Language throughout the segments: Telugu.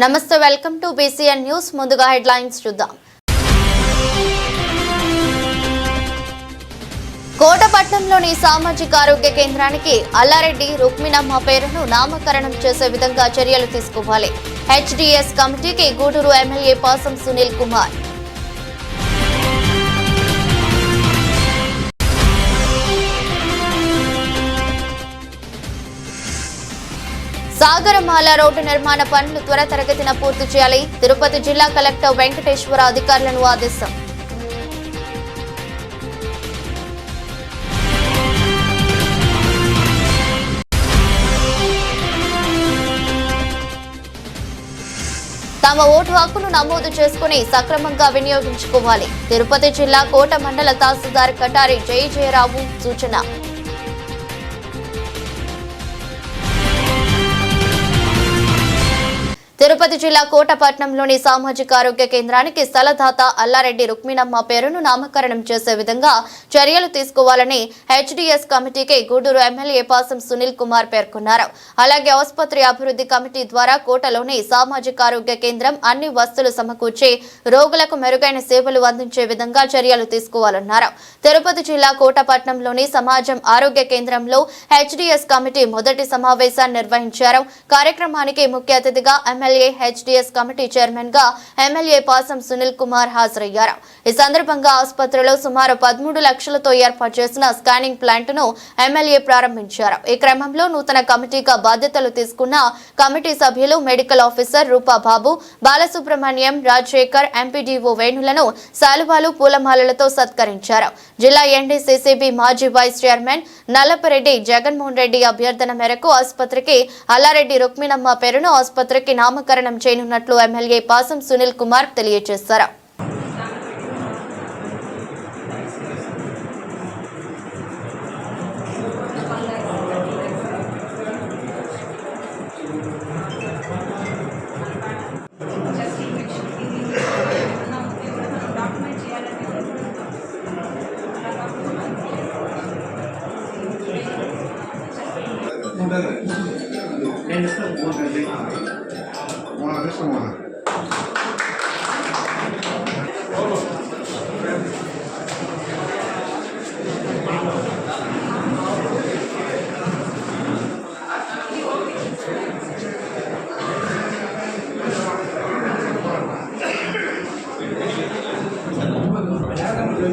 నమస్తే వెల్కమ్ టు బీసీఎన్ న్యూస్ ముందుగా హెడ్లైన్స్ చూద్దాం। కోటపట్నంలోని సామాజిక ఆరోగ్య కేంద్రానికి అల్లారెడ్డి రుక్మిణమ్మ పేరును నామకరణం చేసే విధంగా చర్యలు తీసుకోవాలి। హెచ్డీఎస్ కమిటీకి గూడూరు ఎమ్మెల్యే పాసం సునీల్ కుమార్। సాగరమాల రోడ్డు నిర్మాణ పనులు త్వరితగతిన పూర్తి చేయాలి। తిరుపతి జిల్లా కలెక్టర్ వెంకటేశ్వర అధికారులను ఆదేశం। తమ ఓటు హక్కును నమోదు చేసుకుని సక్రమంగా వినియోగించుకోవాలి। తిరుపతి జిల్లా కోట మండల తహసీల్దార్ కటారి జయరావు సూచన। తిరుపతి జిల్లా కోటపట్నంలోని సామాజిక ఆరోగ్య కేంద్రానికి స్థలదాత అల్లారెడ్డి రుక్మిణమ్మ పేరును నామకరణం చేసే విధంగా చర్యలు తీసుకోవాలని హెచ్డీఎస్ కమిటీకి గూడూరు ఎమ్మెల్యే పాసం సునీల్ కుమార్ పేర్కొన్నారు। అలాగే ఆసుపత్రి అభివృద్ధి కమిటీ ద్వారా కోటలోని సామాజిక ఆరోగ్య కేంద్రం అన్ని వస్తువులు సమకూర్చి రోగులకు మెరుగైన సేవలు అందించే విధంగా చర్యలు తీసుకోవాలన్నారు। తిరుపతి జిల్లా కోటపట్నంలోని సమాజం ఆరోగ్య కేంద్రంలో హెచ్డీఎస్ కమిటీ మొదటి సమావేశాన్ని నిర్వహించారు। కార్యక్రమానికి ముఖ్య అతిథిగా హెచ్డీఎస్ కమిటీ చైర్మన్ గా ఎమ్మెల్యే పాసం సునీల్ కుమార్ హాజరయ్యారు। ఈ సందర్భంగా ఆసుపత్రిలో సుమారు 13 లక్షలతో ఏర్పాటు చేసిన స్కానింగ్ ప్లాంట్ ను ఎమ్మెల్యే ప్రారంభించారు। ఈ క్రమంలో నూతన కమిటీగా బాధ్యతలు తీసుకున్న కమిటీ సభ్యులు మెడికల్ ఆఫీసర్ రూపా బాబు, బాలసుబ్రహ్మణ్యం, రాజశేఖర్, ఎంపీడీఓ వేణులను శాలువాలు పూలమాలలతో సత్కరించారు। జిల్లా ఎన్డీసీసీబీ మాజీ వైస్ చైర్మన్ నల్లపరెడ్డి జగన్మోహన్ రెడ్డి అభ్యర్థన మేరకు ఆసుపత్రికి అల్లారెడ్డి రుక్మిణమ్మ పేరును ఆసుపత్రికి నామకరణం చేయనున్నట్లు ఎమ్మెల్యే పాసం సునీల్ కుమార్ తెలియజేశారు।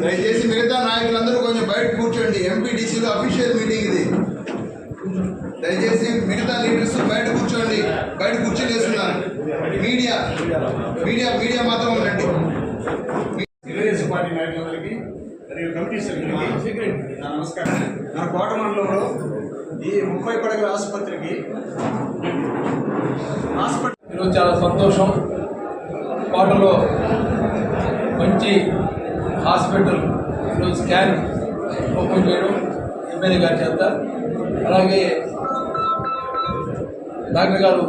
దయచేసి మిగతా నాయకులందరూ కొంచెం బయట కూర్చోండి। ఎంపీడీసీలో అఫీషియల్ మీటింగ్ ఇది। దయచేసి మిగతా లీడర్స్ బయట కూర్చోండి, బయట కూర్చొని వేస్తున్నారు। మీడియా మాత్రం ఉండండి। తెలుగుదేశం పార్టీ నాయకులందరికీ మరియు కమిటీ సభ్యులకి నా నమస్కారం। నా కోట మండలంలో ఈ 30 పడగల ఆసుపత్రికి ఈరోజు చాలా సంతోషం। కోటలో మంచి హాస్పిటల్ ఈరోజు స్కాన్ ఓపెన్ చేయడం ఎమ్మెల్యే గారి చేత, అలాగే డాక్టర్ గారు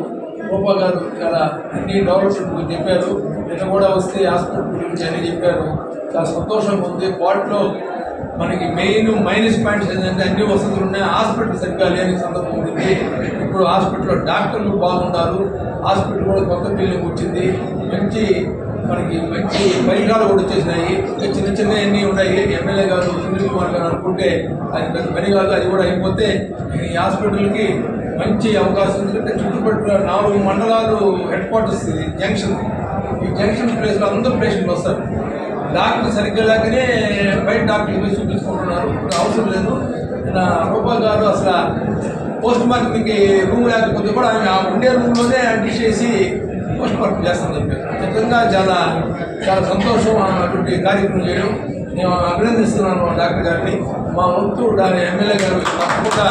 రూపా గారు చాలా అన్ని డెవలప్మెంట్ గురించి చెప్పారు। నిన్న కూడా వస్తే హాస్పిటల్ గురించి అన్నీ చెప్పారు। చాలా సంతోషంగా ఉంది। కోర్టులో మనకి మైనస్ పాయింట్స్ ఏంటంటే అన్ని వసతులు ఉన్నాయి, హాస్పిటల్ సరిగ్గా లేని సందర్భం ఉంది। ఇప్పుడు హాస్పిటల్లో డాక్టర్లు బాగున్నారు, హాస్పిటల్ కూడా కొత్త బిల్డింగ్ వచ్చింది, మనకి మంచి పరికరాలు కూడా వచ్చేసినాయి। ఇంకా చిన్న అన్నీ ఉన్నాయి। ఎమ్మెల్యే గారు సునీల్ కుమార్ గారు అనుకుంటే అది పెద్ద పని కాదు, అది కూడా అయిపోతే ఈ హాస్పిటల్కి మంచి అవకాశం ఉంది। చుట్టుపక్కల 4 మండలాలు హెడ్ క్వార్టర్స్ జంక్షన్, ఈ జంక్షన్ ప్లేస్లో అందరూ పేషెంట్లు వస్తారు। డాక్టర్ సరిగ్గా లేకనే బయట డాక్టర్లు పోయి చూపించుకుంటున్నారు, ఇప్పుడు అవసరం లేదు। రూపా గారు అసలు పోస్ట్ మార్టంకి రూమ్ లేకపోతే కూడా ఆమె ఆ ఉండే రూమ్లోనే అడ్మిట్ చేసి పోస్ట్ మార్టం చేస్తామని చెప్పారు। నిజంగా చాలా సంతోషం అటువంటి కార్యక్రమం చేయడం। నేను అభినందిస్తున్నాను డాక్టర్ గారిని। మా వంతు దాని ఎమ్మెల్యే గారు తప్పకుండా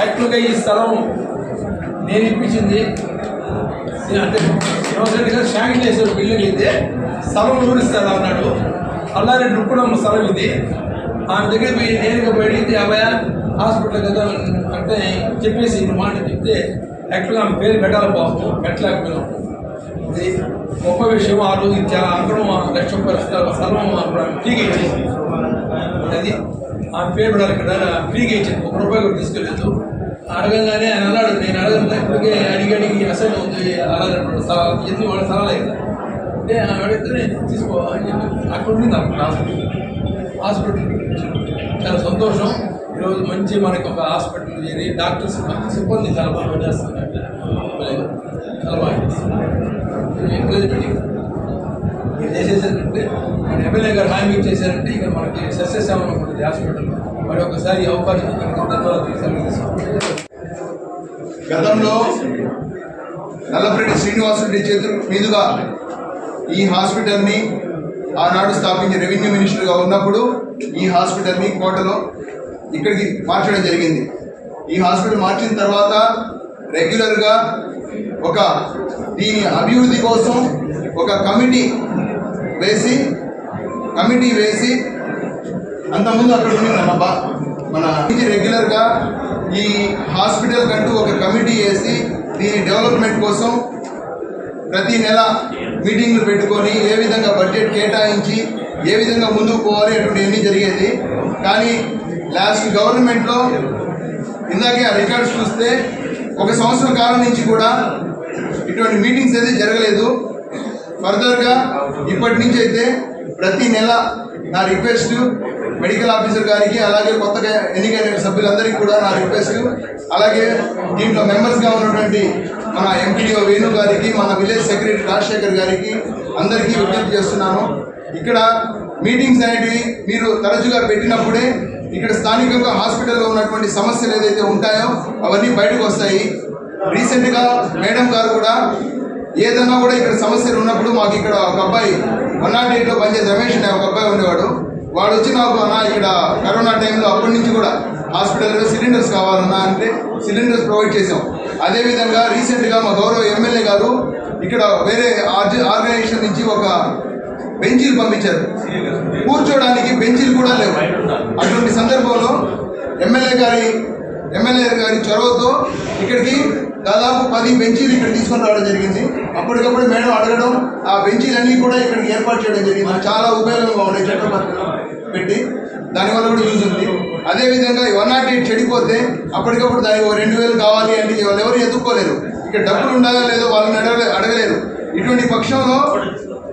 యాక్చువల్గా ఈ స్థలం నేను ఇప్పించింది, అంటే యూనివర్సిటీ గారు శాంక్షన్ చేశారు బిల్డింగ్ అయితే స్థలం ఊరిస్తాడు అన్నాడు। అల్లారెడ్డి రుక్మిణమ్మ స్థలం ఇది, ఆమె దగ్గర పోయి నేరుగా పోయి అబ్బాయ హాస్పిటల్ కదా అంటే చెప్పేసి మాట చెప్తే యాక్చువల్గా ఆమె పేరు పెట్టాలి బాబు, పెట్టలేకపోయినాం। ఇది గొప్ప విషయం। ఆ రోజు చాలా అక్కడ 1 లక్ష రూపాయల స్థలం ఫ్రీగా ఇచ్చేసి అది ఆమె పేరు పెట్టాలి, ఇక్కడ ఫ్రీగా ఇచ్చింది, 1 రూపాయి కూడా తీసుకెళ్ళలేదు। అడగంగానే ఆయన అన్నాడు, నేను అడగను ఇప్పటికే అడిగి అసలు ఉంది అలాగే స్థలాలు ఎన్ని వాళ్ళ స్థలాలే కదా అంటే అడిగితే నేను తీసుకో అని చెప్పి అక్కడ ఉండింది హాస్పిటల్ చాలా సంతోషం. ఈరోజు మంచి మనకి ఒక హాస్పిటల్ చేరి డాక్టర్స్ సిబ్బంది చాలా బాగా చేస్తున్నారు, చాలా బాగా చేస్తున్నారు. ఎంకరేజ్మెంట్ మీరు చేసేసారంటే మన ఎమ్మెల్యే గారు హామీ చేశారంటే ఇక్కడ మనకి సస్యశ్యామం ఉంటుంది హాస్పిటల్. మరి ఒకసారి ఈ అవకాశం ధన్యవాదాలు. గతంలో నల్లపరెడ్డి శ్రీనివాసరెడ్డి చేతుల మీదుగా ఈ హాస్పిటల్ని ఆనాడు స్థాపించి రెవెన్యూ మినిస్టర్గా ఉన్నప్పుడు ఈ హాస్పిటల్ని కోటలో ఇక్కడికి మార్చడం జరిగింది. ఈ హాస్పిటల్ మార్చిన తర్వాత రెగ్యులర్గా ఒక దీని అభివృద్ధి కోసం ఒక కమిటీ వేసి అంతకుముందు అక్కడ ఉండిందమ్మా మన రెగ్యులర్గా ఈ హాస్పిటల్ కంటూ ఒక కమిటీ వేసి దీని డెవలప్మెంట్ కోసం ప్రతి నెల మీటింగ్లు పెట్టుకొని ఏ విధంగా బడ్జెట్ కేటాయించి ఏ విధంగా ముందుకు పోవాలి అటువంటివన్నీ జరిగేది. కానీ లాస్ట్ గవర్నమెంట్లో ఇందాకే ఆ రికార్డ్స్ చూస్తే 1 సంవత్సరం కాలం నుంచి కూడా ఇటువంటి మీటింగ్స్ అయితే జరగలేదు. ఫర్దర్గా ఇప్పటి నుంచి అయితే ప్రతి నెల నా రిక్వెస్ట్ మెడికల్ ఆఫీసర్ గారికి, అలాగే కొత్తగా ఎన్నికైన సభ్యులందరికీ కూడా నా రిక్వెస్ట్, అలాగే దీంట్లో మెంబర్స్గా ఉన్నటువంటి మన ఎంపీడీఓ వేణు గారికి, మన విలేజ్ సెక్రటరీ రాజశేఖర్ గారికి అందరికీ విజ్ఞప్తి చేస్తున్నాను. ఇక్కడ మీటింగ్స్ అనేటివి మీరు తరచుగా పెట్టినప్పుడే ఇక్కడ స్థానికంగా హాస్పిటల్లో ఉన్నటువంటి సమస్యలు ఏదైతే ఉంటాయో అవన్నీ బయటకు వస్తాయి. రీసెంట్గా మేడం గారు కూడా ఏదన్నా కూడా ఇక్కడ సమస్యలు ఉన్నప్పుడు మాకు ఇక్కడ ఒక అబ్బాయి 108లో పనిచేసే రమేష్ అనే ఒక అబ్బాయి ఉండేవాడు. వాడు వచ్చి నాకు అన్న ఇక్కడ కరోనా టైంలో అప్పటి నుంచి కూడా హాస్పిటల్లో సిలిండర్స్ కావాలన్నా అంటే సిలిండర్స్ ప్రొవైడ్ చేసాం. అదేవిధంగా రీసెంట్గా మా గౌరవ ఎమ్మెల్యే గారు ఇక్కడ వేరే ఆర్గనైజేషన్ నుంచి ఒక బెంచీలు పంపించారు, కూర్చోడానికి బెంచీలు కూడా లేవు. అటువంటి సందర్భంలో ఎమ్మెల్యే గారి చొరవతో ఇక్కడికి దాదాపు 10 బెంచీలు ఇక్కడ తీసుకొని రావడం జరిగింది. అప్పటికప్పుడు మేడం అడగడం, ఆ బెంచీలన్నీ కూడా ఇక్కడికి ఏర్పాటు చేయడం జరిగింది. చాలా ఉపయోగంగా ఉన్నాయి, చట్టపత్రం పెట్టి దానివల్ల కూడా యూజ్ ఉంది. అదేవిధంగా 108 చెడిపోతే అప్పటికప్పుడు దానికి 2000 కావాలి అంటే వాళ్ళు ఎవరు ఎదుర్కోలేరు. ఇక్కడ డబ్బులు ఉండాలా లేదో వాళ్ళని అడగలేరు. ఇటువంటి పక్షంలో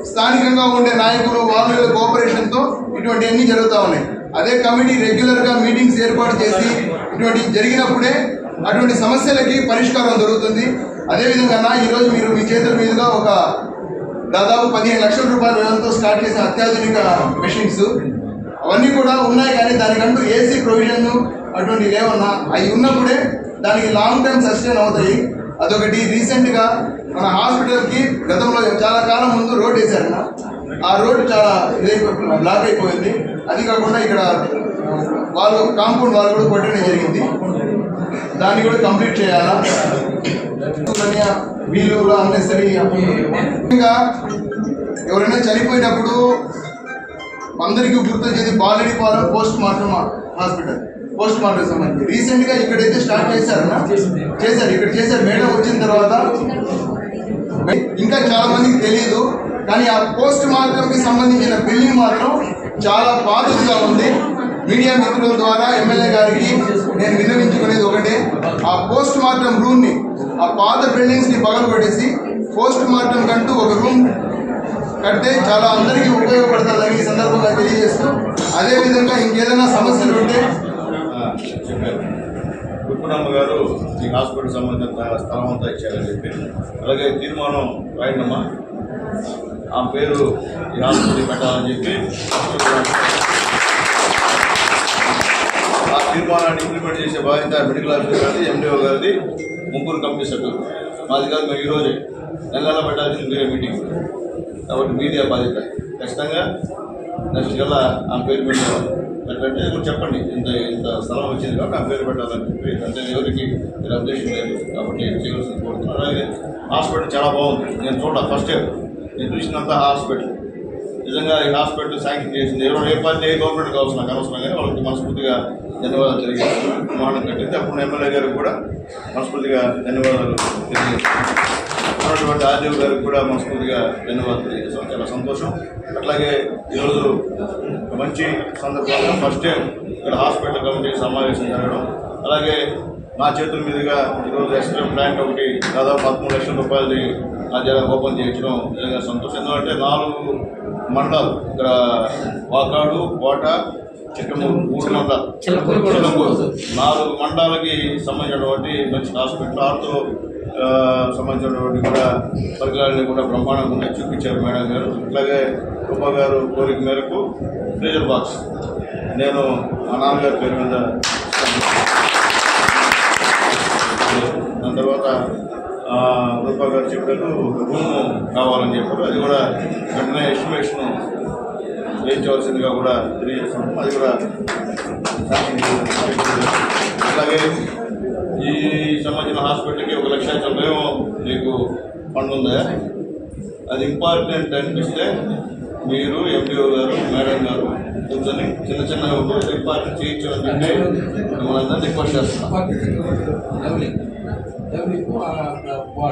స్థానికంగా ఉండే నాయకులు వాళ్ళ కోఆపరేషన్తో ఇటువంటివన్నీ జరుగుతూ ఉన్నాయి. అదే కమిటీ రెగ్యులర్గా మీటింగ్స్ ఏర్పాటు చేసి ఇటువంటి జరిగినప్పుడే అటువంటి సమస్యలకి పరిష్కారం దొరుకుతుంది. అదేవిధంగా ఈరోజు మీరు మీ చేతుల మీదుగా ఒక దాదాపు 15 లక్షల రూపాయల వ్యయంతో స్టార్ట్ చేసిన అత్యాధునిక మెషిన్స్ అవన్నీ కూడా ఉన్నాయి. కానీ దానికంటూ ఏసీ ప్రొవిజన్ అటువంటి లేవన్నా అవి ఉన్నప్పుడే దానికి లాంగ్ టర్మ్ సస్టైన్ అవుతాయి. అదొకటి. రీసెంట్గా మన హాస్పిటల్కి గతంలో చాలా కాలం ముందు రోడ్ వేశారన్న, ఆ రోడ్డు చాలా బ్లాక్ అయిపోయింది. అది కాకుండా ఇక్కడ వాళ్ళు కాంపౌండ్ వాళ్ళు కూడా కొట్టడం జరిగింది, దాన్ని కూడా కంప్లీట్ చేయాలా. వీళ్ళు అన్నెసరీ ఇంకా ఎవరైనా చనిపోయినప్పుడు అందరికీ గుర్తొచ్చేది Baladipalem post mortem hospital, post mortem సంబంధించి రీసెంట్గా ఇక్కడైతే స్టార్ట్ చేశారు ఇక్కడ చేశారు. మేడం వచ్చిన తర్వాత ఇంకా చాలా మందికి తెలియదు, కానీ ఆ పోస్ట్ మార్టంకి సంబంధించిన బిల్డింగ్ మాత్రం చాలా పాతగా ఉంది. మీడియా మిత్రుల ద్వారా ఎమ్మెల్యే గారికి నేను విన్నవించుకునేది ఒకటే, ఆ పోస్ట్ మార్టం రూమ్ని, ఆ పాత బిల్డింగ్స్ని పగలగొట్టేసి పోస్ట్ మార్టం కంటూ ఒక రూమ్ కడితే చాలా అందరికీ ఉపయోగపడుతుందని ఈ సందర్భంగా తెలియజేస్తూ, అదేవిధంగా ఇంకేదైనా సమస్యలు ఉంటే చెప్పారు. కుప్పనమ్మ గారు ఈ హాస్పిటల్ సంబంధించిన స్థలం అంతా ఇచ్చారని చెప్పి, అలాగే తీర్మానం రాయండమ్మా, ఆ పేరు ఈ హాస్పిటల్ పెట్టాలని చెప్పి ఆ తీర్మానాన్ని ఇంప్లిమెంట్ చేసే బాధ్యత మెడికల్ ఆఫీసర్ గారిది, ఎండిఓ గారిది, 3 కమిటీ సభ్యులు. మాది కాదు, మేము ఈరోజే నెల పెట్టాల్సింది మీరే మీటింగ్ కాబట్టి మీది ఆ బాధ్యత. ఖచ్చితంగా నెక్స్ట్ కల్లా ఆ పేరు పెట్టాలి. అంటే ఇప్పుడు చెప్పండి, ఇంత స్థలం వచ్చింది కాబట్టి ఆ పేరు పెట్టాలని చెప్పి, అంటే ఎవరికి మీరు అబ్జెక్షన్ లేదు కాబట్టి చేయవలసింది కోరుతున్నాను. అలాగే హాస్పిటల్ చాలా బాగుంది. నేను ఫస్ట్ నేను చూసినంత హాస్పిటల్ నిజంగా ఈ హాస్పిటల్ శాంక్షన్ చేసింది ఏ పార్టీ ఏ గవర్నమెంట్ కావాల్సిన నాకు అవసరం, కానీ వాళ్ళకి మనస్ఫూర్తిగా ధన్యవాదాలు తెలియజేస్తాను. నిర్మాణం కట్టింది అప్పుడు ఎమ్మెల్యే గారికి కూడా మనస్ఫూర్తిగా ధన్యవాదాలు తెలియజేస్తాను. ఉన్నటువంటి ఆర్డీఓ గారికి కూడా మనస్ఫూర్తిగా ధన్యవాదాలు తెలియజేస్తాం. చాలా సంతోషం. అట్లాగే ఈరోజు మంచి సందర్భంగా ఫస్ట్ టైం ఇక్కడ హాస్పిటల్ కమిటీ సమావేశం జరగడం, అలాగే నా చేతుల మీదుగా ఈరోజు ఎస్ఎం ప్లాంట్ ఒకటి దాదాపు 13 లక్షల రూపాయలది నా జగన్ ఓపెన్ చేయించడం నిజంగా సంతోషం. ఎందుకంటే 4 మండలాలు ఇక్కడ వాకాడు, కోట, చిక్కమూరు 3 మండలాలు, చిలకూరు 4 మండలాలకి సంబంధించినటువంటి మంచి హాస్పిటల్, ఆర్తో సంబంధించినటువంటి కూడా పరికరాలని కూడా బ్రహ్మాండంగా చూపించారు మేడం గారు. అట్లాగే రూపా గారు కోరిక మేరకు ఫ్రీజర్ బాక్స్ నేను మా నాన్నగారి పేరు మీద దాని తర్వాత రూపా గారు చెప్పారు రూమ్ కావాలని చెప్పారు. అది కూడా వెంటనే ఎస్టిమేషన్ వేయించవలసిందిగా కూడా తెలియజేస్తున్నాం. అది కూడా అలాగే ఈ సంబంధించిన హాస్పిటల్కి 1 లక్ష సమయం మీకు ఫండ్ ఉందా? అది ఇంపార్టెంట్ అనిపిస్తే మీరు ఎంపీఓ గారు, మేడం గారు కూర్చొని చిన్న చిన్న ఇంపార్టెంట్ చేయించమని మిమ్మల్ని రిక్వెస్ట్ చేస్తున్నాం. మా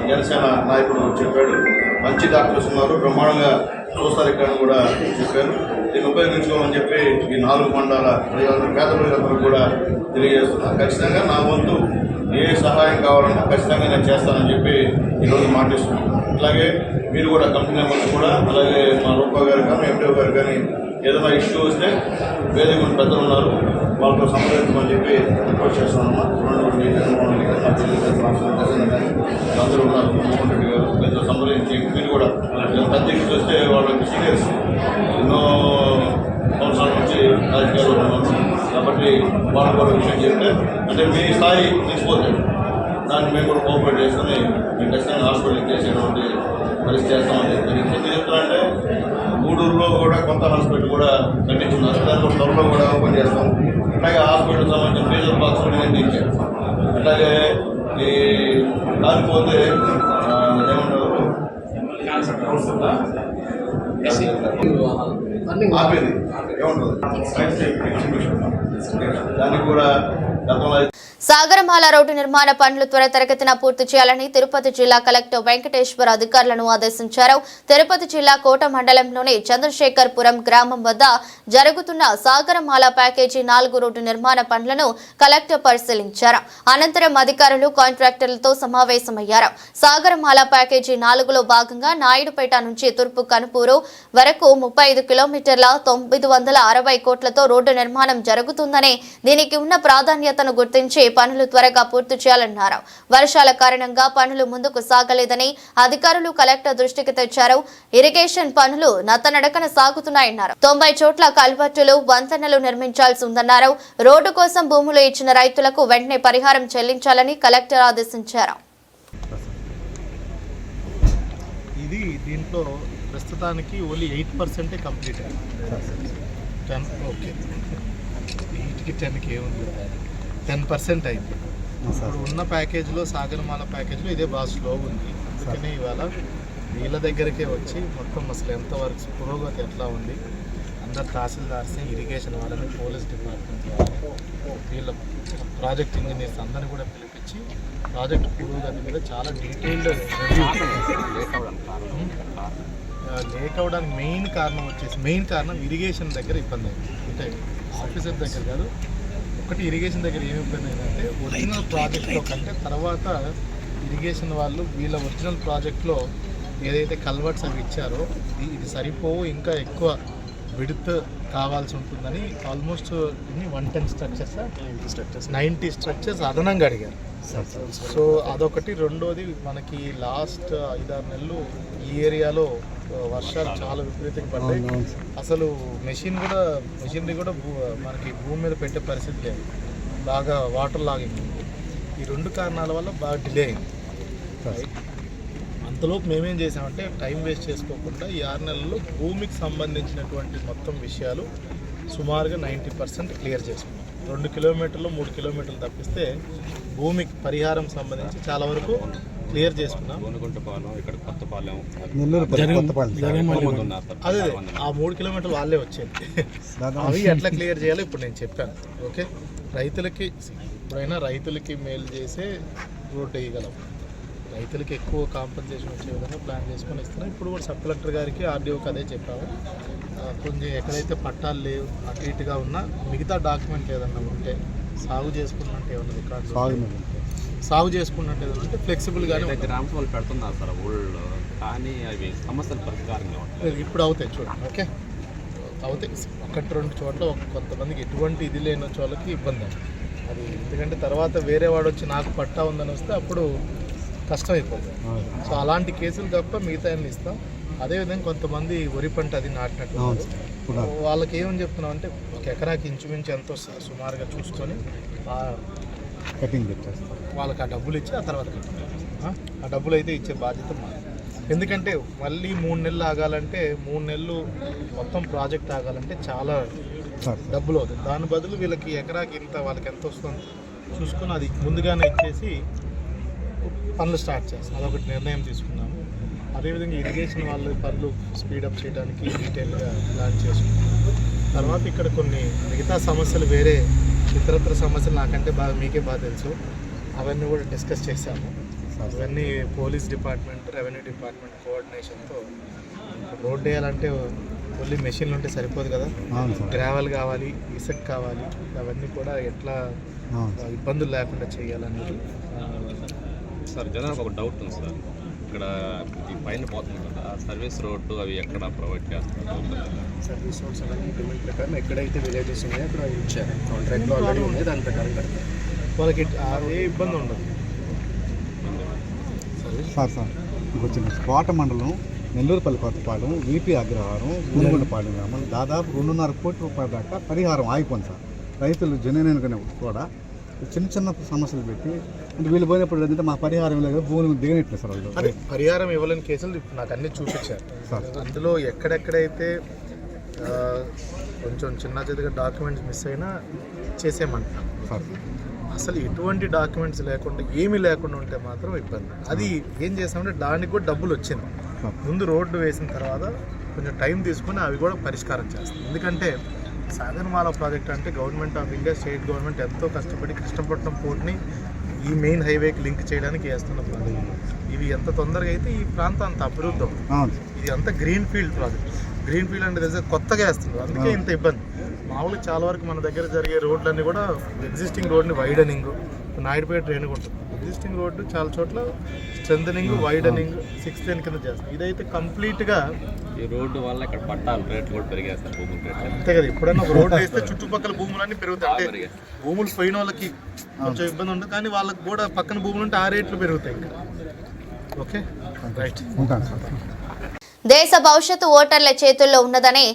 జనసేన నాయకుడు చెప్పాడు, మంచి డాక్టర్స్ ఉన్నారు, బ్రహ్మాండంగా చూస్తారు ఇక్కడ కూడా చెప్పారు. దీన్ని ఉపయోగించుకోమని చెప్పి ఈ 4 మండలాల ప్రజలందరూ, పేద ప్రజలందరూ కూడా తెలియజేస్తున్నారు. ఖచ్చితంగా నా వంతు ఏ సహాయం కావాలన్నా ఖచ్చితంగా నేను చేస్తానని చెప్పి ఈరోజు మాటిస్తున్నాను. అలాగే మీరు కూడా కంపెనీ మెంబర్స్ కూడా, అలాగే మా రూపా గారు కానీ ఎంపీఓ గారు కానీ ఏదైనా ఇష్యూ వస్తే వేదిక పెద్దలు ఉన్నారు, వాళ్ళతో సంప్రదించమని చెప్పి రిక్వెస్ట్ చేస్తున్నాము. అందరూ ఉన్నారు, మోహన్ రెడ్డి గారు పెద్దలు సంప్రదించి మీరు కూడా పెద్ద ఇష్యూ వస్తే వాళ్ళకి సీనియర్స్ ఎన్నో సంవత్సరాల నుంచి రాజకీయాల్లో ఉన్నారు కాబట్టి వాళ్ళు కూడా విషయం చెప్తే అంటే మీ స్థాయి తీసిపోతాడు, దాన్ని మేము కూడా కోఆపరేట్ చేసుకుని మేము ఖచ్చితంగా హాస్పిటల్కి చేసేటువంటి పరిస్థితి చేస్తామని చెప్పి ఎందుకు చెప్తారంటే గూడూరులో కూడా కొత్త హాస్పిటల్ కూడా కట్టించున్నారు, దాంట్లో త్వరలో కూడా ఓపెన్ చేస్తాం. అట్లాగే హాస్పిటల్ సంబంధించిన ఫ్రీజర్ బాక్స్ నేను తీర్చాను. అట్లాగే ఈ కాకపోతే ఏమంటారు ఆపేది ఏమంటుంది దానికి కూడా గతంలో సాగరమాల రోడ్డు నిర్మాణ పనులు త్వరితగతిన పూర్తి చేయాలని తిరుపతి జిల్లా కలెక్టర్ వెంకటేశ్వర్ అధికారులను ఆదేశించారు. తిరుపతి జిల్లా కోట మండలంలోని చంద్రశేఖర్పురం గ్రామం వద్ద జరుగుతున్న సాగరమాల ప్యాకేజీ 4 రోడ్డు నిర్మాణ పనులను కలెక్టర్ పరిశీలించారు. అనంతరం అధికారులు కాంట్రాక్టర్లతో సమావేశమయ్యారు. సాగరమాల ప్యాకేజీ 4లో భాగంగా నాయుడుపేట నుంచి తూర్పు కనుపూరు వరకు 35 కిలోమీటర్ల 960 కోట్లతో రోడ్డు నిర్మాణం జరుగుతుందని, దీనికి ఉన్న ప్రాధాన్యతను గుర్తించి పనులు త్వరగా పూర్తి చేయాలన్నారు. వర్షాల కారణంగా పనులు ముందుకు సాగలేదని అధికారులు కలెక్టర్ దృష్టికి తెచ్చారు. ఇరిగేషన్ పనులు నత్తనడకన సాగుతున్నాయన్నారు. 90 చోట్ల కల్వర్టులు, వంతెనలు నిర్మించాల్సి ఉందన్నారు. రోడ్డు కోసం భూములు ఇచ్చిన రైతులకు వెంటనే పరిహారం చెల్లించాలని కలెక్టర్ ఆదేశించారు. ఇది దీంట్లో ప్రస్తుతానికి ఓన్లీ 8% కంప్లీట్ అయింది. 10కి ఏముంది 10% అయింది. ఇప్పుడు ఉన్న ప్యాకేజ్లో సాగరమాల ప్యాకేజ్లో ఇదే బాగా స్లోగా ఉంది. అందుకని ఇవాళ వీళ్ళ దగ్గరికే వచ్చి మొత్తం అసలు ఎంత వర్క్స్ పురోగతి ఎట్లా ఉంది, అందరు తహసీల్దార్స్, ఇరిగేషన్ వాళ్ళని, పోలీస్ డిపార్ట్మెంట్ వాళ్ళని, వీళ్ళ ప్రాజెక్ట్ ఇంజనీర్స్ అందరినీ కూడా పిలిపించి ప్రాజెక్ట్ పురోగతి మీద చాలా డీటెయిల్డ్ లేట్ అవడానికి మెయిన్ కారణం ఇరిగేషన్ దగ్గర ఇబ్బంది అయింది. అంటే ఆఫీసర్ దగ్గర కాదు, ఒకటి ఇరిగేషన్ దగ్గర ఏమి ఇబ్బంది అయిందంటే ఒరిజినల్ ప్రాజెక్ట్లో కంటే తర్వాత ఇరిగేషన్ వాళ్ళు వీళ్ళ ఒరిజినల్ ప్రాజెక్ట్లో ఏదైతే కల్వర్ట్స్ అవి ఇచ్చారో ఇది సరిపోవు, ఇంకా ఎక్కువ విడ్త్ కావాల్సి ఉంటుందని ఆల్మోస్ట్ 110 స్ట్రక్చర్స్ 90 స్ట్రక్చర్స్ అదనంగా అడిగారు. సో అదొకటి. రెండోది మనకి లాస్ట్ 5-6 నెలలు ఈ ఏరియాలో వర్షాలు చాలా విపరీతంగా పడ్డాయి. అసలు మెషినరీ కూడా మనకి భూమి మీద పెట్టే పరిస్థితి లేదు, బాగా వాటర్ లాగింది. ఈ 2 కారణాల వల్ల బాగా డిలే అయింది. అంతలోపు మేమేం చేసామంటే టైం వేస్ట్ చేసుకోకుండా ఈ 6 నెలల్లో భూమికి సంబంధించినటువంటి మొత్తం విషయాలు సుమారుగా 90% క్లియర్ చేసుకున్నాం. 2 కిలోమీటర్లు 3 కిలోమీటర్లు తప్పిస్తే భూమికి పరిహారం సంబంధించి చాలా వరకు క్లియర్ చేసుకున్నాం. అదే ఆ 3 కిలోమీటర్లు వాళ్ళే వచ్చేది. అవి ఎట్లా క్లియర్ చేయాలో ఇప్పుడు నేను చెప్పాను. ఓకే, రైతులకి ఇప్పుడైనా రైతులకి మేలు చేసే రోడ్డు వేయగలం, రైతులకి ఎక్కువ కాంపెన్సేషన్ వచ్చే విధంగా ప్లాన్ చేసుకొని ఇస్తున్నాం. ఇప్పుడు కూడా సబ్ కలెక్టర్ గారికి, ఆర్డీఓకి అదే చెప్పాము. కొంచెం ఎక్కడైతే పట్టాలు లేవు అటు ఇటుగా ఉన్నా మిగతా డాక్యుమెంట్ ఏదన్నా ఉంటే సాగు చేసుకున్నట్టు ఏమన్నా రికార్డు సాగు చేసుకున్నట్టు ఏదైనా అంటే ఫ్లెక్సిబుల్గానే గ్రామ్స్ వాళ్ళు పెడుతున్నారు సార్ ఊళ్ళో, కానీ అవి సమస్యలు పరిష్కారంగా ఉంటాయి. ఇప్పుడు అవుతాయి చూడండి. ఓకే, అవుతాయి. 1-2 చోట్ల కొంతమందికి ఎటువంటి ఇది లేని వాళ్ళకి ఇబ్బంది అది. ఎందుకంటే తర్వాత వేరే వాడు వచ్చి నాకు పట్టా ఉందని వస్తే అప్పుడు కష్టం అయిపోతుంది. సో అలాంటి కేసులు తప్ప మిగతా అన్ని ఇస్తాం. అదేవిధంగా కొంతమంది వరి పంట అది నాటినట్టు వాళ్ళకి ఏమని చెప్తున్నాం అంటే 1 ఎకరాకి ఇంచుమించు ఎంతో సుమారుగా చూసుకొని కటింగ్ పెట్టేస్తాం. వాళ్ళకి ఆ డబ్బులు ఇచ్చి ఆ తర్వాత ఆ డబ్బులు అయితే ఇచ్చే బాధ్యత మాది. ఎందుకంటే మళ్ళీ 3 నెలలు ఆగాలంటే 3 నెలలు మొత్తం ప్రాజెక్ట్ ఆగాలంటే చాలా డబ్బులు అవుతుంది. దాని బదులు వీళ్ళకి ఎకరాకి ఇంత వాళ్ళకి ఎంత వస్తుందో చూసుకొని అది ముందుగానే ఇచ్చేసి పనులు స్టార్ట్ చేస్తాం. అదొకటి నిర్ణయం తీసుకున్నాము. అదేవిధంగా ఇరిగేషన్ వాళ్ళు పనులు స్పీడప్ చేయడానికి డీటెయిల్గా ప్లాన్ చేసుకున్నాం. తర్వాత ఇక్కడ కొన్ని మిగతా సమస్యలు వేరే ఇతరత్ర సమస్యలు నాకంటే మీకే బాగా తెలుసు, అవన్నీ కూడా డిస్కస్ చేశాము. అవన్నీ పోలీస్ డిపార్ట్మెంట్, రెవెన్యూ డిపార్ట్మెంట్ కోఆర్డినేషన్తో రోడ్ వేయాలంటే ఓన్లీ మెషిన్లు ఉంటే సరిపోదు కదా, గ్రావెల్ కావాలి, ఇసుక కావాలి. అవన్నీ కూడా ఎట్లా ఇబ్బందులు లేకుండా చేయాలనేది. సార్ జనాలకు ఒక డౌట్ ఉంది సార్, ఇక్కడ ఈ పైన పోతుంది కదా సర్వీస్ రోడ్డు, అవి ఎక్కడ ప్రొవైడ్ చేస్తారు? సర్వీస్ రోడ్స్ అలాగే ఇంప్లిమెంట్ ప్రకారం ఎక్కడైతే విలేజెస్ ఉన్నాయో అక్కడ ఇచ్చారు. కాంట్రాక్ట్లో ఆల్రెడీ ఉన్నాయి, దాని ప్రకారం వాళ్ళకి ఏ ఇబ్బంది ఉండదు. సార్ ఇంకొచ్చిన కోట మండలం, నెల్లూరుపల్లి కొత్తపాలెం, వీపీ అగ్రహారం, ఊనుగుండపాలెం గ్రామం దాదాపు 2.5 కోట్ల రూపాయల దాకా పరిహారం ఆగిపోయింది సార్. రైతులు జననగానే కూడా చిన్న సమస్యలు పెట్టి అంటే వీళ్ళు పోయినప్పుడు ఏంటంటే మా పరిహారం లేదు, భూములు దిగనట్లేదు సార్. వాళ్ళు అదే పరిహారం ఇవ్వలేని కేసులు నాకు అన్నీ చూపించారు సార్. అందులో ఎక్కడెక్కడైతే కొంచెం చిన్న చిన్నగా డాక్యుమెంట్స్ మిస్ అయినా చేసేయమంటున్నాం సార్. అసలు ఎటువంటి డాక్యుమెంట్స్ లేకుండా ఏమీ లేకుండా ఉంటే మాత్రం ఇబ్బంది. అది ఏం చేస్తామంటే దానికి కూడా డబ్బులు వచ్చింది. ముందు రోడ్డు వేసిన తర్వాత కొంచెం టైం తీసుకుని అవి కూడా పరిష్కారం చేస్తాం. ఎందుకంటే సాగర్మాల ప్రాజెక్ట్ అంటే government of India, state government ఎంతో కష్టపడి కృష్ణపట్నం పోర్ట్ని ఈ మెయిన్ హైవేకి లింక్ చేయడానికి వేస్తున్న ప్రాజెక్ట్. ఇవి ఎంత తొందరగా అయితే ఈ ప్రాంతం అంత అభివృద్ధి అవుతుంది. ఇది అంతా green field project. Green field అంటే తెలిసే కొత్తగా వేస్తుంది, అందుకే ఇంత ఇబ్బంది. మామూలుగా చాలా వరకు మన దగ్గర జరిగే రోడ్లన్నీ కూడా ఎగ్జిస్టింగ్ రోడ్ని వైడనింగ్, నాయుడుపేట ట్రైన్ ఉంటుంది. ఎగ్జిస్టింగ్ రోడ్డు చాలా చోట్ల స్ట్రెంథనింగ్, వైడనింగ్, 6 లేన్ కింద చేస్తాం. ఇదైతే కంప్లీట్గా ఈ రోడ్డు వల్ల ఇక్కడ పట్టాలు రేట్లు కూడా పెరిగేస్తారు, భూములు రేట్లు. అంతే కదా, ఎప్పుడైనా ఒక రోడ్డు వేస్తే చుట్టుపక్కల భూములన్నీ పెరుగుతాయి. అంటే భూములు పోయిన వాళ్ళకి కొంచెం ఇబ్బంది ఉంటుంది, కానీ వాళ్ళకి కూడా పక్కన భూములు ఉంటే ఆ రేట్లు పెరుగుతాయి ఇంకా. Okay, right. దేశ భవిష్యత్తు ఓటర్ల చేతుల్లో ఉన్నదని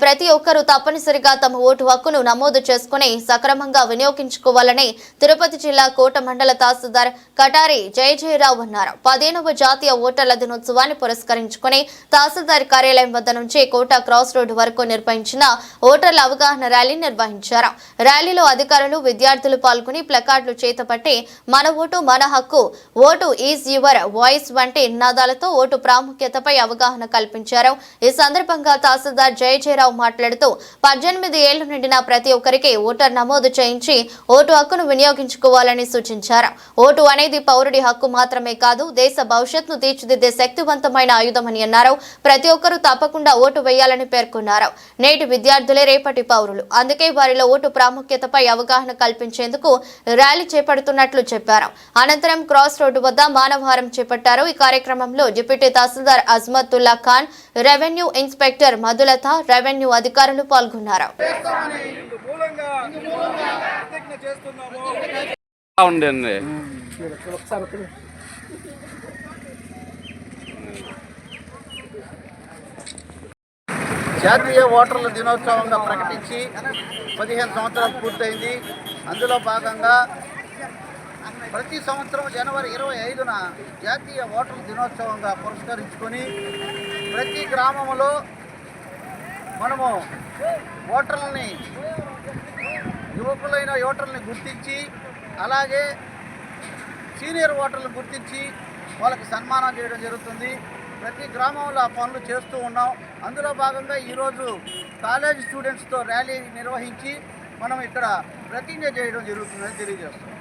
ప్రతి ఒక్కరూ తప్పనిసరిగా తమ ఓటు హక్కును నమోదు చేసుకుని సక్రమంగా వినియోగించుకోవాలని తిరుపతి జిల్లా కోట మండల తహసీల్దార్ కటారి జయజయరావు అన్నారు. 15వ జాతీయ ఓటర్ల దినోత్సవాన్ని పురస్కరించుకుని తహసీల్దార్ కార్యాలయం వద్ద నుంచి కోట క్రాస్ రోడ్డు వరకు నిర్వహించిన ఓటర్ల అవగాహన ర్యాలీ నిర్వహించారు. ర్యాలీలో అధికారులు, విద్యార్థులు పాల్గొని ప్లకార్డులు చేతపట్టి మన ఓటు మన హక్కు, ఓటు ఈజ్ యువర్ వాయిస్ వంటి నినాదాలతో ఓటు ప్రాముఖ్యతపై అవగాహన కల్పించారు. ఈ సందర్భంగా తహసీల్దార్ జయజయరావు మాట్లాడుతూ 18 ఏళ్లు నిండిన ప్రతి ఒక్కరికి ఓటర్ నమోదు చేయించి ఓటు హక్కును వినియోగించుకోవాలని సూచించారు. ఓటు అనేది పౌరుడి హక్కు మాత్రమే కాదు, దేశ భవిష్యత్తును తీర్చిదిద్దే శక్తివంతమైన ఆయుధమని అన్నారు. ప్రతి ఒక్కరూ తప్పకుండా ఓటు వేయాలని పేర్కొన్నారు. నేటి విద్యార్థులే రేపటి పౌరులు, అందుకే వారిలో ఓటు ప్రాముఖ్యతపై అవగాహన కల్పించేందుకు ర్యాలీ చేపడుతున్నట్లు చెప్పారు. అనంతరం క్రాస్ రోడ్డు వద్ద మానవహారం చేపట్టారు. ఈ కార్యక్రమంలో deputy tahsildar Azmatullah Khan, revenue inspector Madhulatha, revenue అధికారులు పాల్గొన్నారు. జాతీయ ఓటర్ల దినోత్సవంగా ప్రకటించి 15 సంవత్సరాలు పూర్తయింది. అందులో భాగంగా ప్రతి సంవత్సరం జనవరి 25న జాతీయ ఓటర్ల దినోత్సవంగా పురస్కరించుకొని ప్రతి గ్రామంలో మనము ఓటర్లని, యువకులైన ఓటర్లని గుర్తించి, అలాగే సీనియర్ ఓటర్లను గుర్తించి వాళ్ళకి సన్మానం చేయడం జరుగుతుంది. ప్రతి గ్రామంలో ఆ పనులు చేస్తూ ఉన్నాం. అందులో భాగంగా ఈరోజు కాలేజ్ స్టూడెంట్స్తో ర్యాలీ నిర్వహించి మనం ఇక్కడ ప్రతిజ్ఞ చేయడం జరుగుతుందని తెలియజేస్తాం.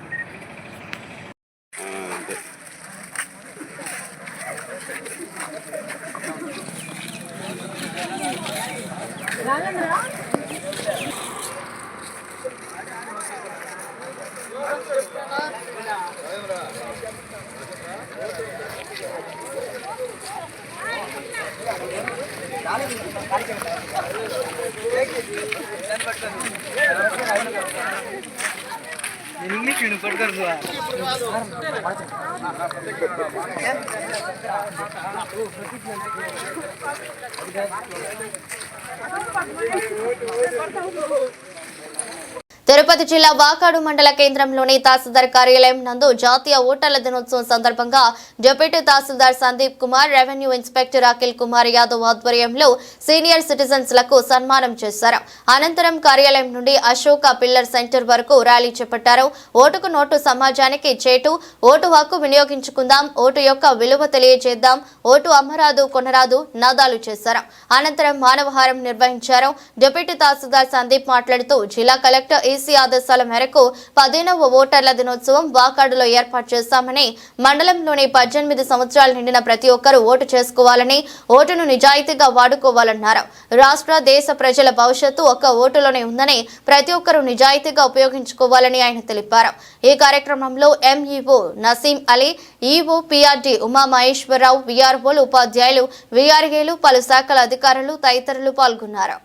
తిరుపతి జిల్లా వాకాడు మండల కేంద్రంలోని తహసీల్దార్ కార్యాలయం నందు జాతీయ ఓటర్ల దినోత్సవం సందర్భంగా డిప్యూటీ తహసీల్దార్ సందీప్ కుమార్, రెవెన్యూ ఇన్స్పెక్టర్ అఖిల్ కుమార్ యాదవ్ ఆధ్వర్యంలో సీనియర్ సిటిజన్స్ లకు సన్మానం చేశారు. అనంతరం కార్యాలయం నుండి అశోక పిల్లర్ సెంటర్ వరకు ర్యాలీ చేపట్టారు. ఓటుకు నోటు సమాజానికి చేటు, ఓటు హక్కు వినియోగించుకుందాం, ఓటు యొక్క విలువ తెలియజేద్దాం, ఓటు అమ్మరాదు కొనరాదు నాదాలు చేశారు. అనంతరం మానవహారం నిర్వహించారు. డిప్యూటీ తహసీల్దార్ సందీప్ మాట్లాడుతూ జిల్లా కలెక్టర్ ఆదేశాల మేరకు 15వ ఓటర్ల దినోత్సవం వాకాడులో ఏర్పాటు చేశామని, మండలంలోని 18 సంవత్సరాలు నిండిన ప్రతి ఒక్కరూ ఓటు చేసుకోవాలని, ఓటును నిజాయితీగా వాడుకోవాలన్నారు. రాష్ట్ర దేశ ప్రజల భవిష్యత్తు ఒక్క ఓటులోనే ఉందని, ప్రతి ఒక్కరూ నిజాయితీగా ఉపయోగించుకోవాలని ఆయన తెలిపారు. ఈ కార్యక్రమంలో MEO Naseem Ali, EO PRD Uma Maheswararao, విఆర్ఓలు, ఉపాధ్యాయులు, విఆర్ఏలు, పలు శాఖల అధికారులు తదితరులు పాల్గొన్నారు.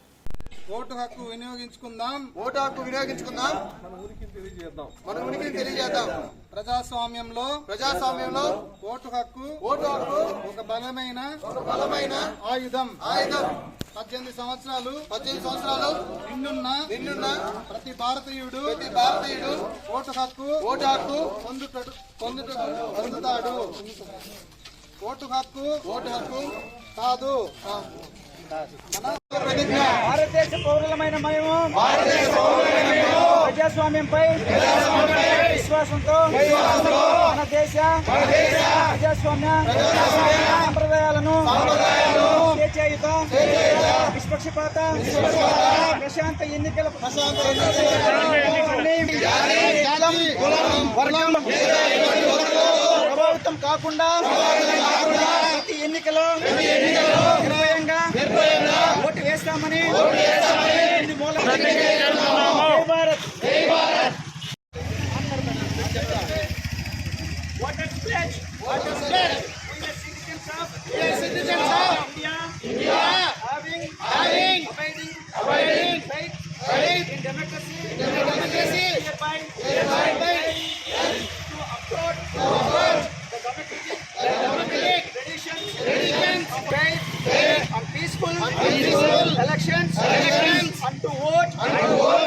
ఓటు హక్కు వినియోగించుకుందాం, ఓటు హక్కు వినియోగించుకుందాం, మన ఉనికిని తెలియజేద్దాం. ప్రజాస్వామ్యంలో ఓటు హక్కు ఒక బలమైన ఆయుధం. 18 సంవత్సరాలు నిన్నున్న ప్రతి భారతీయుడు ఓటు హక్కు పొందుతాడు. ఓటు హక్కు కాదు. భారతదేశ పౌరులమైన మేము ప్రజాస్వామ్యంపై విశ్వాసంతో మన దేశ ప్రజాస్వామ్య సంప్రదాయాలను స్వేచ్ఛాయుత, నిష్పక్షపాత, ప్రశాంత ఎన్నికల ప్రభావితం కాకుండా ప్రతి ఎన్నికలో నిర్భయంగా ఓటు వేస్తామని elections and to vote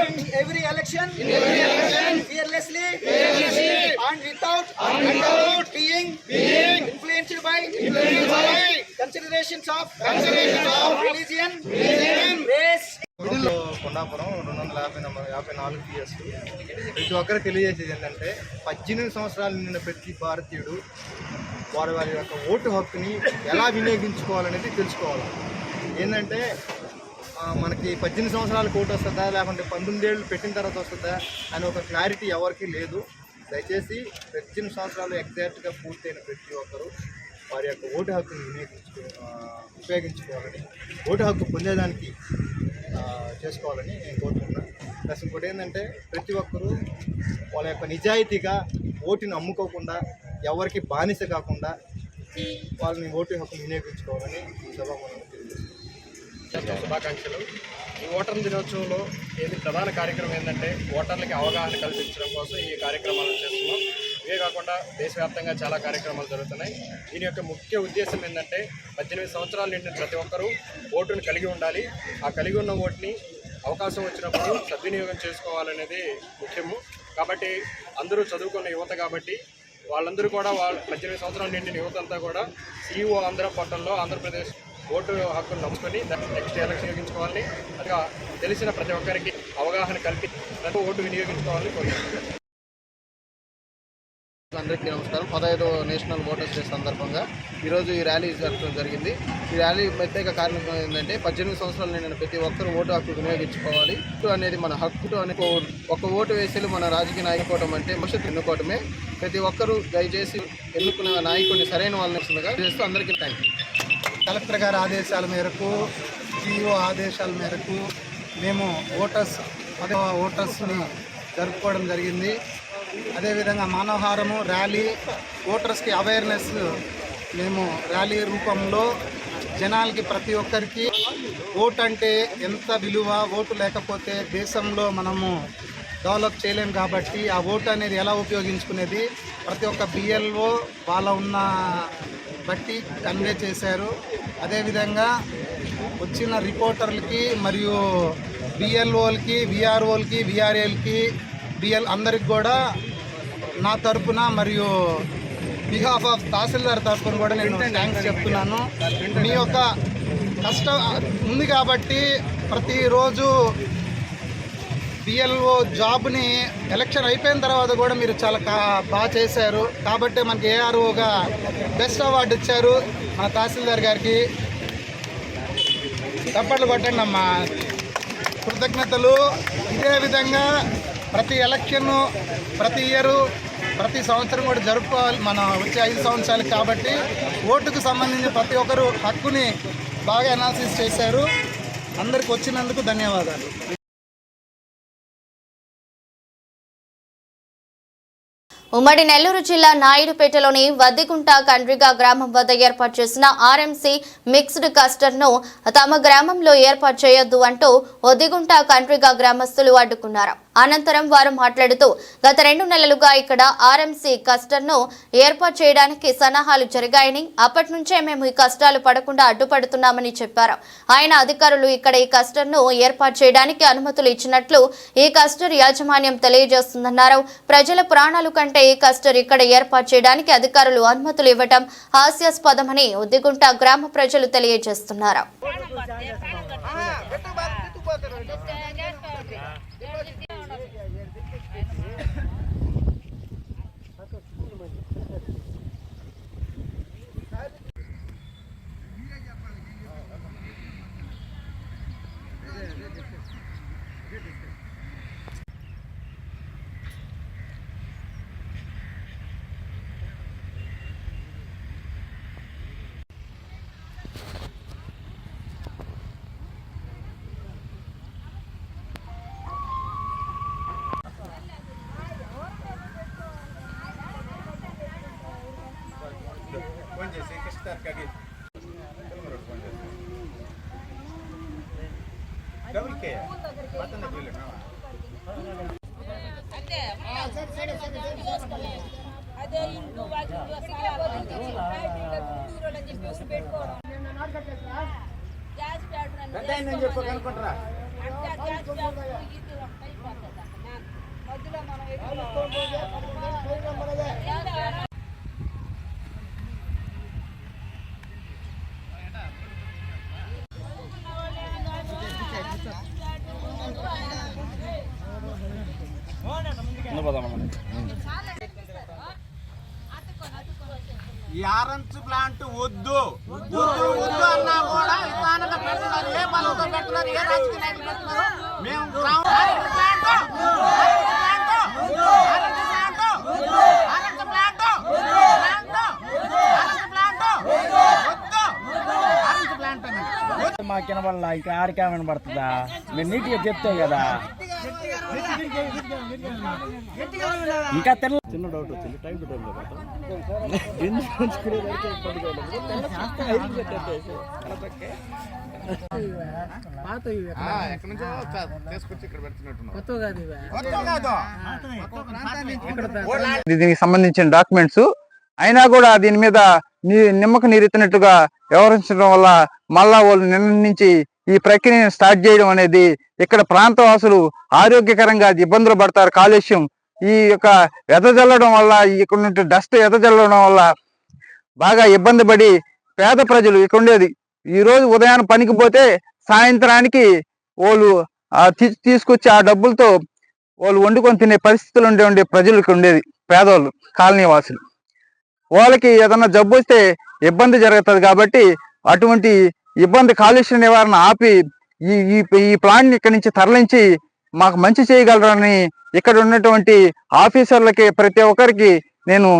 in every election fearlessly and without being influenced by considerations of religion, race. Kondapuram 254 PS. ప్రతి ఒక్కరు తెలియజేసేది ఏంటంటే 18 సంవత్సరాలు నిండిన ప్రతి భారతీయుడు వారి యొక్క ఓటు హక్కుని ఎలా వినియోగించుకోవాలనేది తెలుసుకోవాలి. ఏంటంటే మనకి 18 సంవత్సరాలకు ఓటు వస్తుందా లేకుంటే 19 ఏళ్ళు పెట్టిన తర్వాత వస్తుందా అని ఒక క్లారిటీ ఎవరికీ లేదు. దయచేసి 18 సంవత్సరాలు ఎగ్జాక్ట్గా పూర్తయిన ప్రతి ఒక్కరు వారి యొక్క ఓటు హక్కుని ఉపయోగించుకోవాలని, ఓటు హక్కు పొందేదానికి చేసుకోవాలని నేను కోరుకుంటున్నాను. ప్లస్ ఇంకోటి ఏంటంటే ప్రతి ఒక్కరూ వాళ్ళ యొక్క నిజాయితీగా ఓటుని అమ్ముకోకుండా, ఎవరికి బానిస కాకుండా వాళ్ళని ఓటు హక్కు వినియోగించుకోవాలని సభాముఖంగా తెలియజేస్తున్నాను. శుభాకాంక్షలు. ఈ ఓటర్ దినోత్సవంలో ప్రధాన కార్యక్రమం ఏంటంటే ఓటర్లకి అవగాహన కల్పించడం కోసం ఈ కార్యక్రమాలను చేస్తున్నాం. ఇవే కాకుండా దేశవ్యాప్తంగా చాలా కార్యక్రమాలు జరుగుతున్నాయి. దీని యొక్క ముఖ్య ఉద్దేశం ఏంటంటే 18 సంవత్సరాలు నిండిన ప్రతి ఒక్కరూ ఓటును కలిగి ఉండాలి. ఆ కలిగి ఉన్న ఓటుని అవకాశం వచ్చినప్పుడు సద్వినియోగం చేసుకోవాలనేది ముఖ్యము. కాబట్టి అందరూ చదువుకున్న యువత కాబట్టి వాళ్ళందరూ కూడా 18 సంవత్సరాలు నిండిన యువత అంతా కూడా CEO ఆంధ్ర పోర్టల్లో ఆంధ్రప్రదేశ్ ఓటు హక్కును నమ్ముకొని నెక్స్ట్ ఎలక్షన్ వినియోగించుకోవాలని, అదిగా తెలిసిన ప్రతి ఒక్కరికి అవగాహన కల్పించి ఓటు వినియోగించుకోవాలని కోరుకుంటున్నాను. అందరికీ నమస్కారం. 15వ నేషనల్ ఓటర్స్ డే సందర్భంగా ఈరోజు ఈ ర్యాలీ జరగడం జరిగింది. ఈ ర్యాలీ ప్రత్యేక కారణం ఏంటంటే 18 సంవత్సరాలు నిండిన ప్రతి ఒక్కరు ఓటు హక్కు వినియోగించుకోవాలి. ఓటు అనేది మన హక్కు అని ఒక ఓటు వేసి మన రాజకీయ నాయకుకోవడం అంటే భవిష్యత్తు ఎన్నుకోవటమే. ప్రతి ఒక్కరూ దయచేసి ఎన్నుకున్న నాయకుడిని సరైన వాళ్ళని చేస్తూ అందరికీ థ్యాంక్ యూ. కలెక్టర్ గారి ఆదేశాల మేరకు, CEO ఆదేశాల మేరకు మేము ఓటర్స్ని జరుపుకోవడం జరిగింది. అదేవిధంగా మానవహారము, ర్యాలీ, ఓటర్స్కి అవేర్నెస్ మేము ర్యాలీ రూపంలో జనాలకి ప్రతి ఒక్కరికి ఓటు అంటే ఎంత విలువ, ఓటు లేకపోతే దేశంలో మనము డెవలప్ చేయలేం కాబట్టి ఆ ఓటు అనేది ఎలా ఉపయోగించుకునేది ప్రతి ఒక్క బిఎల్ఓ వాళ్ళ ఉన్న బట్టి కన్వే చేశారు. అదేవిధంగా వచ్చిన రిపోర్టర్లకి మరియు బిఎల్ఓలకి, విఆర్ఓలకి, విఆర్ఏలకి, అందరికి కూడా నా తరపున మరియు బిహాఫ్ ఆఫ్ తహసీల్దార్ తరపున కూడా నేను థ్యాంక్స్ చెప్తున్నాను. మీ యొక్క కష్టం ఉంది కాబట్టి ప్రతిరోజు బిఎల్ఓ జాబ్ని ఎలక్షన్ అయిపోయిన తర్వాత కూడా మీరు చాలా బాగా చేశారు కాబట్టి మనకి ఏఆర్ఓగా బెస్ట్ అవార్డు ఇచ్చారు మన తహసీల్దార్ గారికి. చప్పట్లు కొట్టండి అమ్మా. కృతజ్ఞతలు. ఇదే విధంగా ప్రతి ఎలక్షన్ను ప్రతి ఇయరు ప్రతి సంవత్సరం కూడా జరుపుకోవాలి మన వచ్చే 5 సంవత్సరాలకు. కాబట్టి ఓటుకు సంబంధించి ప్రతి ఒక్కరు హక్కుని బాగా అనాలిసిస్ చేశారు. అందరికి వచ్చినందుకు ధన్యవాదాలు. ఉమ్మడి నెల్లూరు జిల్లా నాయుడుపేటలోని వద్దిగుంట కండ్రిగా గ్రామం వద్ద ఏర్పాటు చేసిన ఆర్ఎంసీ మిక్స్డ్ కస్టర్ను తమ గ్రామంలో ఏర్పాటు చేయొద్దు అంటూ వద్దిగుంట కండ్రిగా గ్రామస్తులు అడ్డుకున్నారు. అనంతరం వారు మాట్లాడుతూ గత 2 నెలలుగా ఇక్కడ ఆర్ఎంసీ కస్టర్ను ఏర్పాటు చేయడానికి సన్నాహాలు జరిగాయని, అప్పటి నుంచే మేము ఈ కష్టాలు పడకుండా అడ్డుపడుతున్నామని చెప్పారు. ఆయన అధికారులు ఇక్కడ ఈ కస్టర్ను ఏర్పాటు చేయడానికి అనుమతులు ఇచ్చినట్లు ఈ కస్టర్ యాజమాన్యం తెలియజేస్తుందన్నారు. ప్రజల ప్రాణాలు కంటే ఈ కస్టర్ ఇక్కడ ఏర్పాటు చేయడానికి అధికారులు అనుమతులు ఇవ్వడం హాస్యాస్పదమని ఉద్దిగుంట గ్రామ ప్రజలు తెలియజేస్తున్నారు. ఈ ఆరెంజ్ ప్లాంట్ వద్దు అన్నా కూడా విధానంగా పెడుతున్నారు. ఏ బలంతో పెడుతున్నారు, ఏ రాజకీయ నాయకులు పెడుతున్నారు. మేము మాకు వినబడాల, ఇంకా ఆరికే వినబడుతుందా? మీరు నీట్గా చెప్తే కదా. ఇంకా చిన్న డౌట్ వచ్చింది, టైం టు టైంలో దీనికి సంబంధించిన డాక్యుమెంట్స్ అయినా కూడా దీని మీద నిమ్మక నీరెత్తినట్టుగా వ్యవహరించడం వల్ల మళ్ళా వాళ్ళు నిన్న నుంచి ఈ ప్రక్రియను స్టార్ట్ చేయడం అనేది ఇక్కడ ప్రాంతవాసులు ఆరోగ్యకరంగా ఇబ్బందులు పడతారు. కాలుష్యం ఈ యొక్క వెదజల్లడం వల్ల, ఇక్కడ డస్ట్ వెదజల్లడం వల్ల బాగా ఇబ్బంది పడి పేద ప్రజలు ఇక్కడ ఉండేది. ఈ రోజు ఉదయాన్నే పనికి పోతే సాయంత్రానికి వాళ్ళు తీసుకొచ్చి ఆ డబ్బులతో వాళ్ళు వండుకొని తినే పరిస్థితులు ఉండే ప్రజలకు ఉండేది. పేదవాళ్ళు, కాలనీ వాసులు, వాళ్ళకి ఏదన్నా జబ్బు వస్తే ఇబ్బంది జరుగుతుంది. కాబట్టి అటువంటి ఇబ్బంది కాలుష్య నివారణ ఆపి ఈ ప్లాంట్ ఇక్కడి నుంచి తరలించి మాకు మంచి చేయగలరని ఇక్కడ ఉన్నటువంటి ఆఫీసర్లకి ప్రతి ఒక్కరికి నేను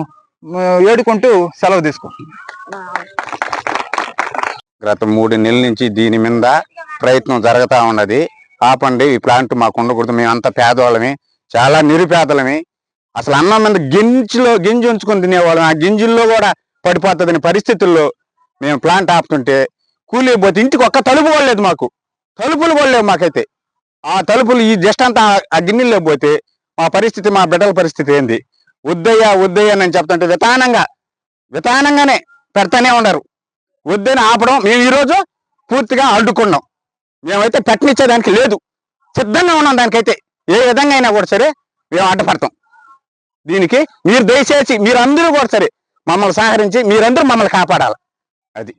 వేడుకుంటూ సెలవు తీసుకుంటున్నాను. గత 3 నెలల నుంచి దీని మీద ప్రయత్నం జరుగుతూ ఉన్నది. ఆపండి, ఈ ప్లాంట్ మాకు ఉండకూడదు, మేమంతా పేదవాళ్ళమే, చాలా నిరుపేదలమే. అసలు అన్నం మీద గింజి ఉంచుకొని తినేవాళ్ళం. ఆ గింజల్లో కూడా పడిపోతుందని పరిస్థితుల్లో మేము ప్లాంట్ ఆపుతుంటే కూలీ పోతే ఇంటికి ఒక్క తలుపు పడలేదు, మాకు తలుపులు పడలేవు మాకైతే. ఆ తలుపులు ఈ జస్ట్ అంతా ఆ గిన్నెల్లో పోతే మా పరిస్థితి, మా బిడ్డల పరిస్థితి ఏంది? వద్దయ్యా అని చెప్తుంటే వితానంగానే పెడతానే ఉన్నారు. వద్దని ఆపడం మేము ఈరోజు పూర్తిగా అడ్డుకున్నాం. మేమైతే పెట్టనిచ్చేదానికి లేదు, సిద్ధంగా ఉన్నాం. దానికైతే ఏ విధంగా అయినా కూడా సరే మేము అడ్డపడతాం. దీనికి మీరు దయచేసి మీరందరూ కూడా సరే మమ్మల్ని సహకరించి మీరందరూ మమ్మల్ని కాపాడాలి. అది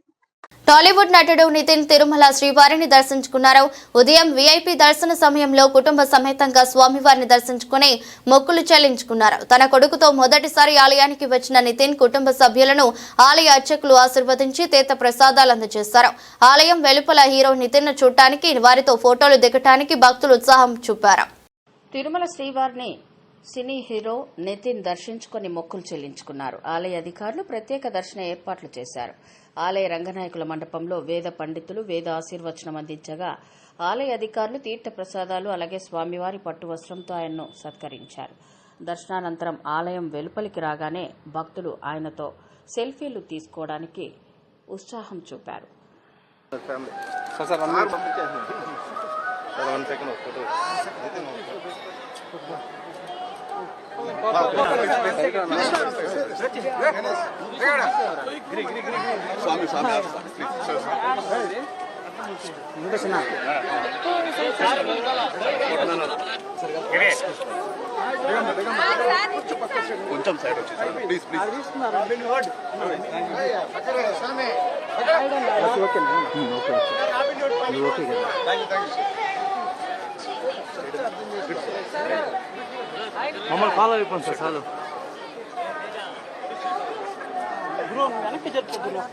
టాలీవుడ్ నటుడు నితిన్ తిరుమల శ్రీవారిని దర్శించుకున్నారు. ఉదయం వీఐపీ దర్శన సమయంలో కుటుంబ సమేతంగా స్వామివారిని దర్శించుకుని మొక్కులు చెల్లించుకున్నారు. తన కొడుకుతో మొదటిసారి ఆలయానికి వచ్చిన నితిన్ కుటుంబ సభ్యులను ఆలయ అర్చకులు ఆశీర్వదించి తీర్థ ప్రసాదాలు అందజేశారు. ఆలయం వెలుపల హీరో నితిన్ చూడటానికి, వారితో ఫోటోలు దిగటానికి భక్తులు ఉత్సాహం చూపారు. తిరుమల శ్రీవారిని సినీ హీరో నితిన్ దర్శించుకుని మొక్కులు చెల్లించుకున్నారు. ఆలయ అధికారులు ప్రత్యేక దర్శన ఏర్పాట్లు చేశారు. ఆలయ రంగనాయకుల మండపంలో వేద పండితులు వేద ఆశీర్వచనం అందించగా ఆలయ అధికారులు తీర్థ ప్రసాదాలు అలాగే స్వామివారి పట్టు వస్త్రంతో ఆయన్ను సత్కరించారు. దర్శనానంతరం ఆలయం వెలుపలికి రాగానే భక్తులు ఆయనతో సెల్ఫీలు తీసుకోవడానికి ఉత్సాహం చూపారు. కొంచెం సైడ్ వచ్చి ప్లీజ్ మమ్మల్ని ఫాలో అయిపోండి సార్. చాలు వెనక్కి జరుపుతున్నా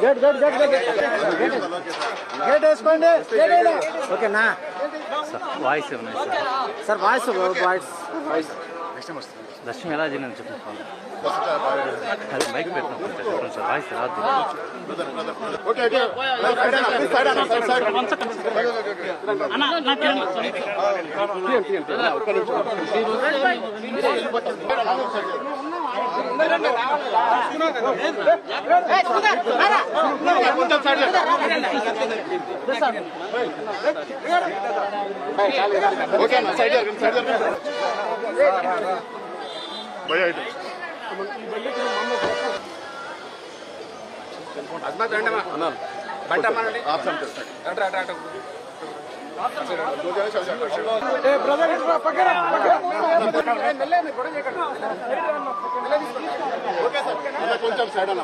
గేట్ వేసుకోండి. ఓకేనా వాయిస్ ఉన్నాయి సార్? వాయిస్ దర్శనం ఎలా చేయని చెప్తాను. అది మైక్ పెట్టిన చెప్పండి సార్. వాయిస్ రాదు. కొంచెం సైడ్ అన్న.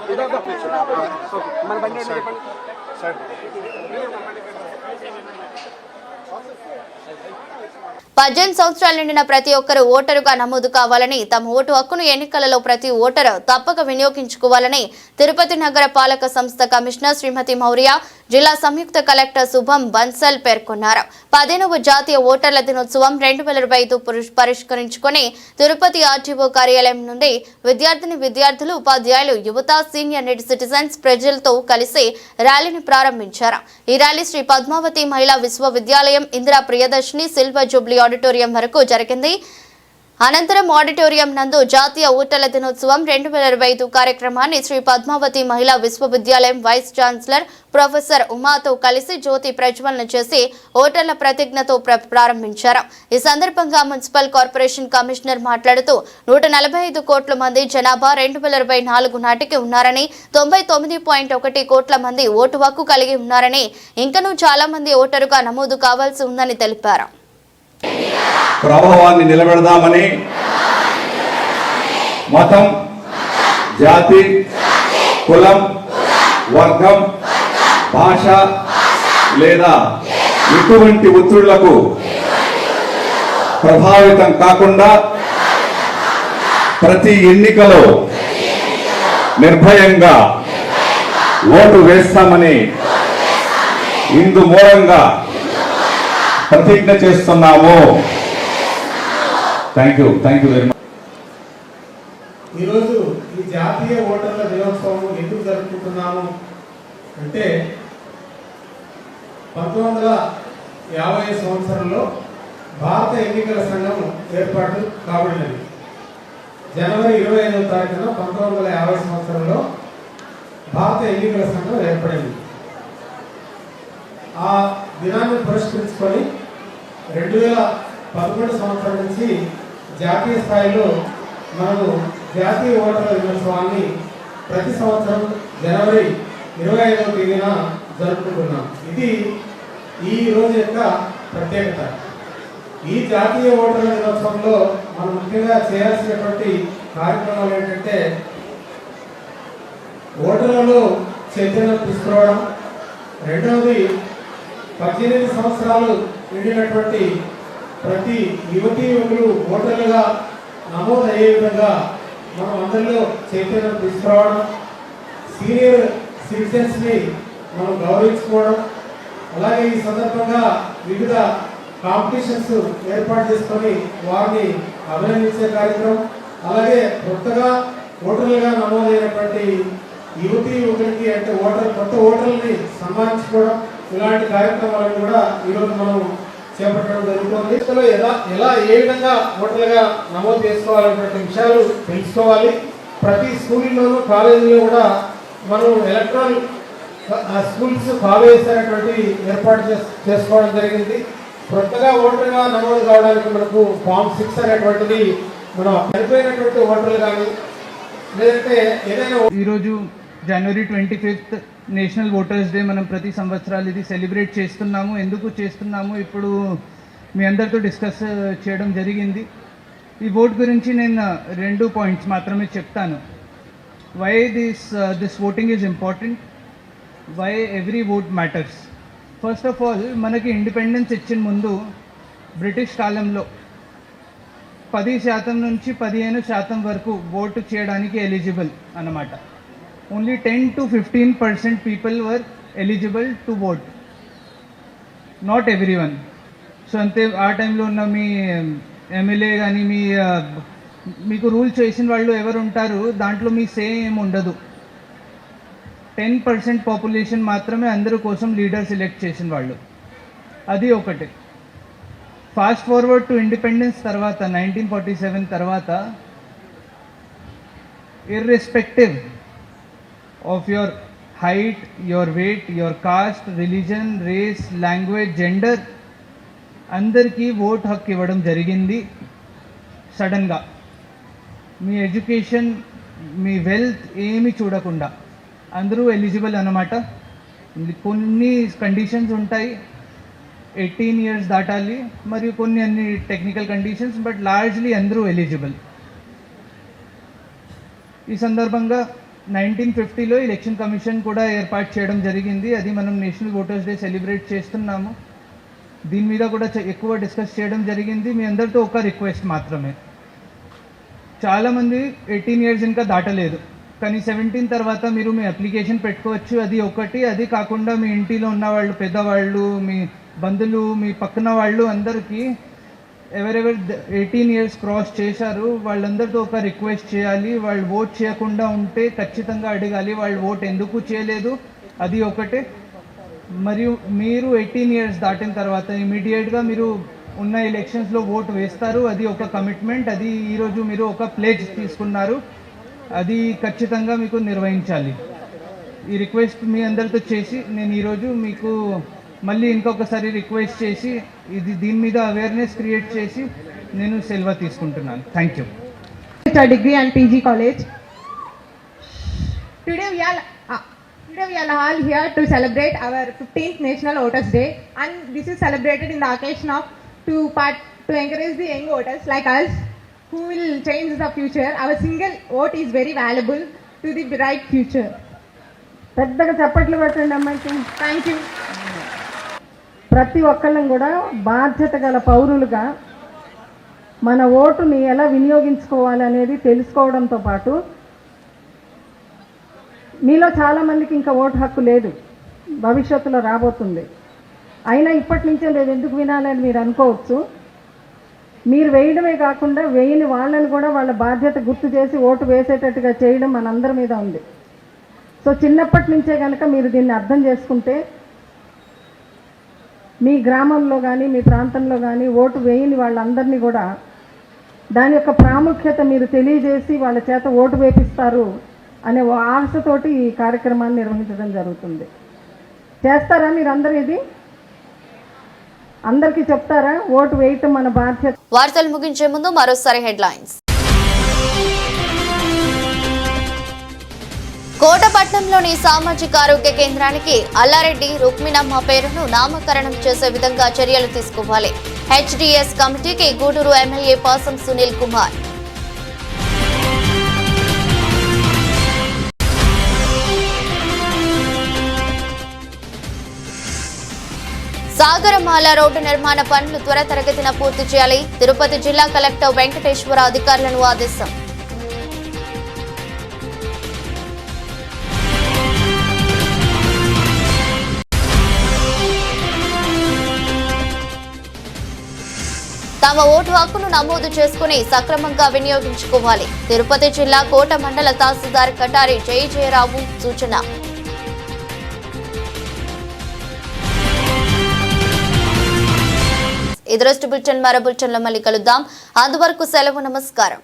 పద్దెనిమిది సంవత్సరాలు నిండిన ప్రతి ఒక్కరూ ఓటరుగా నమోదు కావాలని, తమ ఓటు హక్కును ఎన్నికలలో ప్రతి ఓటరు తప్పక వినియోగించుకోవాలని తిరుపతి నగర పాలక సంస్థ కమిషనర్ శ్రీమతి మౌర్య, జిల్లా సంయుక్త కలెక్టర్ శుభం బన్సల్ పేర్కొన్నారు. 15వ జాతీయ ఓటర్ల దినోత్సవం 2025 పరిష్కరించుకుని తిరుపతి ఆర్టీఓ కార్యాలయం నుండి విద్యార్థులు, ఉపాధ్యాయులు, యువత, సీనియర్ సిటిజన్స్ ప్రజలతో కలిసి ర్యాలీని ప్రారంభించారు. ఈ ర్యాలీ శ్రీ పద్మావతి మహిళా విశ్వవిద్యాలయం Indira Priyadarshini silver Jubilee auditorium వరకు జరిగింది. అనంతరం ఆడిటోరియం నందు జాతీయ ఓటర్ల దినోత్సవం 2025 కార్యక్రమాన్ని శ్రీ పద్మావతి మహిళా విశ్వవిద్యాలయం వైస్ ఛాన్సలర్ ప్రొఫెసర్ ఉమాతో కలిసి జ్యోతి ప్రజ్వలన చేసి ఓటర్ల ప్రతిజ్ఞతో ప్రారంభించారు. ఈ సందర్భంగా మున్సిపల్ కార్పొరేషన్ కమిషనర్ మాట్లాడుతూ 145 కోట్ల మంది జనాభా 2024 నాటికి ఉన్నారని, 99.1 కోట్ల మంది ఓటు హక్కు కలిగి ఉన్నారని, ఇంకనూ చాలా మంది ఓటరుగా నమోదు కావాల్సి ఉందని తెలిపారు. ప్రభావాన్ని నిలబెడదామని మతం, జాతి, కులం, వర్గం, భాష లేదా ఎటువంటి ఒత్తిళ్లకు ప్రభావితం కాకుండా ప్రతి ఎన్నికలో నిర్భయంగా ఓటు వేస్తామని ఇందు మూలంగా ప్రతిజ్ఞ చేస్తున్నాము. Thank you very much. ఈరోజు ఈ జాతీయ ఓటర్ల దినోత్సవం ఎందుకు జరుపుకుంటున్నాము అంటే 1950 సంవత్సరంలో భారత ఎన్నికల సంఘం ఏర్పాటు కాబడినది. జనవరి 25వ తారీఖున 1950 సంవత్సరంలో భారత ఎన్నికల సంఘం ఏర్పడింది. ఆ దినాన్ని పురస్కరించుకొని 2011 సంవత్సరం నుంచి జాతీయ స్థాయిలో మనము జాతీయ ఓటర్ల దినోత్సవాన్ని ప్రతి సంవత్సరం జనవరి 25వ తేదీన జరుపుకుంటున్నాం. ఇది ఈ రోజు యొక్క ప్రత్యేకత. ఈ జాతీయ ఓటర్ల దినోత్సవంలో మనం ముఖ్యంగా చేయాల్సినటువంటి కార్యక్రమాలు ఏంటంటే ఓటర్లలో చైతన్యం తీసుకురావడం, రెండవది 18 సంవత్సరాలు నిండినటువంటి ప్రతి యువతీ యువకులు ఓటర్లుగా నమోదు అయ్యే విధంగా మనం అందరిలో చైతన్యం తీసుకురావడం, సీనియర్ సిటిజన్స్ని మనం గౌరవించుకోవడం, అలాగే ఈ సందర్భంగా వివిధ కాంపిటీషన్స్ ఏర్పాటు చేసుకొని వారిని అభినందించే కార్యక్రమం, అలాగే కొత్తగా ఓటర్లుగా నమోదైనటువంటి యువతీ యువకులకి అంటే కొత్త ఓటర్లని సన్మానించుకోవడం, ఇలాంటి కార్యక్రమాలను కూడా ఈరోజు మనం చేపట్టడం జరుగుతుంది. ఎలా ఏ విధంగా ఓటర్లుగా నమోదు చేసుకోవాలనేటువంటి విషయాలు తెలుసుకోవాలి. ప్రతి స్కూల్లోనూ కాలేజీలో కూడా మనం ఎలక్ట్రానిక్ స్కూల్స్ కాలేజెస్ అనేటువంటి ఏర్పాటు చేసుకోవడం జరిగింది. కొత్తగా ఓటర్గా నమోదు కావడానికి మనకు ఫామ్ 6 అనేటువంటిది మనం చనిపోయినటువంటి ఓటర్లు కానీ లేదంటే ఏదైనా ఈరోజు జనవరి 25th నేషనల్ ఓటర్స్ డే మనం ప్రతి సంవత్సరాలు ఇది సెలబ్రేట్ చేస్తున్నాము. ఎందుకు చేస్తున్నాము ఇప్పుడు మీ అందరితో డిస్కస్ చేయడం జరిగింది. ఈ ఓట్ గురించి నేను 2 పాయింట్స్ మాత్రమే చెప్తాను. Why this voting is important, why every vote matters. First of all మనకి ఇండిపెండెన్స్ ఇచ్చిన ముందు బ్రిటిష్ కాలంలో 10% నుంచి 15% వరకు ఓటు చేయడానికి ఎలిజిబుల్ అన్నమాట. Only 10 to 15% people were eligible to vote, not every one. So అంతే ఆ టైంలో ఉన్న మీ ఎమ్మెల్యే కానీ మీకు రూల్ చేసిన వాళ్ళు ఎవరు ఉంటారు దాంట్లో మీ సే ఏమి ఉండదు. 10% పాపులేషన్ మాత్రమే అందరి కోసం లీడర్ సెలెక్ట్ చేసిన వాళ్ళు. అది ఒకటి. ఫాస్ట్ ఫార్వర్డ్ టు ఇండిపెండెన్స్ తర్వాత 1947 తర్వాత irrespective of your height, your weight, your caste, religion, race, language, gender అందరికీ ఓట్ హక్కు ఇవ్వడం జరిగింది. సడన్గా మీ ఎడ్యుకేషన్, మీ వెల్త్ ఏమి చూడకుండా అందరూ ఎలిజిబుల్ అన్నమాట. కొన్ని కండిషన్స్ ఉంటాయి, 18 years దాటాలి, మరియు కొన్ని అన్ని టెక్నికల్ కండిషన్స్, బట్ లార్జ్లీ అందరూ ఎలిజిబుల్. ఈ సందర్భంగా 1950లో ఎలక్షన్ కమిషన్ కూడా ఏర్పాటు చేయడం జరిగింది. అది మనం నేషనల్ ఓటర్స్ డే సెలబ్రేట్ చేస్తున్నాము. దీని మీద కూడా ఎక్కువ డిస్కస్ చేయడం జరిగింది. మీ అందరితో ఒక రిక్వెస్ట్ మాత్రమే. చాలామంది 18 years ఇంకా దాటలేదు, కానీ 17 తర్వాత మీరు మీ అప్లికేషన్ పెట్టుకోవచ్చు. అది ఒకటి. అది కాకుండా మీ ఇంటిలో ఉన్న వాళ్ళు, పెద్దవాళ్ళు, మీ బంధువులు, మీ పక్కన వాళ్ళు అందరికీ ఎవరెవరు 18 years క్రాస్ చేశారు వాళ్ళందరితో ఒక రిక్వెస్ట్ చేయాలి. వాళ్ళు ఓట్ చేయకుండా ఉంటే ఖచ్చితంగా అడగాలి వాళ్ళు ఓట్ ఎందుకు చేయలేదు, అది ఒకటే. మరియు మీరు 18 years దాటిన తర్వాత ఇమీడియట్గా మీరు ఉన్న ఎలక్షన్స్లో ఓటు వేస్తారు. అది ఒక కమిట్మెంట్. అది ఈరోజు మీరు ఒక ప్లేజ్ తీసుకున్నారు, అది ఖచ్చితంగా మీకు నిర్వహించాలి. ఈ రిక్వెస్ట్ మీ అందరితో చేసి నేను ఈరోజు మీకు మళ్ళీ ఇంకొకసారి రిక్వెస్ట్ చేసి దీని మీద అవేర్నెస్ క్రియేట్ చేసి నేను సెలవు తీసుకుంటున్నాను. Thank you. Degree and PG college. Today we are all here to celebrate our 15th National Voters Day, and this is celebrated in the occasion of to encourage the young voters like us who will change the future. Our single vote is very valuable to the bright future. పెద్దగా చప్పట్లు కొట్టండి అమ్మాయికి. Thank you. ప్రతి ఒక్కళ్ళం కూడా బాధ్యత గల పౌరులుగా మన ఓటుని ఎలా వినియోగించుకోవాలి అనేది తెలుసుకోవడంతో పాటు మీలో చాలామందికి ఇంకా ఓటు హక్కు లేదు, భవిష్యత్తులో రాబోతుంది. అయినా ఇప్పటి నుంచే లేదు ఎందుకు వినాలని మీరు అనుకోవచ్చు. మీరు వేయడమే కాకుండా వేయని వాళ్ళని కూడా వాళ్ళ బాధ్యత గుర్తు చేసి ఓటు వేసేటట్టుగా చేయడం మనందరి మీద ఉంది. సో చిన్నప్పటి నుంచే కనుక మీరు దీన్ని అర్థం చేసుకుంటే మీ గ్రామంలో కానీ మీ ప్రాంతంలో కానీ ఓటు వేయని వాళ్ళందరినీ కూడా దాని యొక్క ప్రాముఖ్యత మీరు తెలియజేసి వాళ్ళ చేత ఓటు వేపిస్తారు అనే ఆశతోటి ఈ కార్యక్రమాన్ని నిర్వహించడం జరుగుతుంది. చేస్తారా మీరందరూ? ఇది అందరికీ చెప్తారా? ఓటు వేయటం మన బాధ్యత. వార్తలు ముగించే ముందు మరోసారి హెడ్లైన్స్. కోటపట్నంలోని సామాజిక ఆరోగ్య కేంద్రానికి అల్లారెడ్డి రుక్మిణమ్మ పేరును నామకరణం చేసే విధంగా చర్యలు తీసుకోవాలి. హెచ్డిఎస్ కమిటీకి గూడూరు ఎమ్మెల్యే పాసం సునీల్ కుమార్. సాగరమాల రోడ్డు నిర్మాణ పనులు త్వరితగతిన పూర్తి చేయాలి. తిరుపతి జిల్లా కలెక్టర్ వెంకటేశ్వర అధికారులను ఆదేశం. తమ ఓటు హక్కును నమోదు చేసుకుని సక్రమంగా వినియోగించుకోవాలి. తిరుపతి జిల్లా కోట మండల తహసీల్దార్ కటారి జయరావు సూచన. ఈ దృష్టి బులెటిన్ మరో బులెటిన్లో మళ్ళీ కలుద్దాం. అంతవరకు సెలవు. నమస్కారం.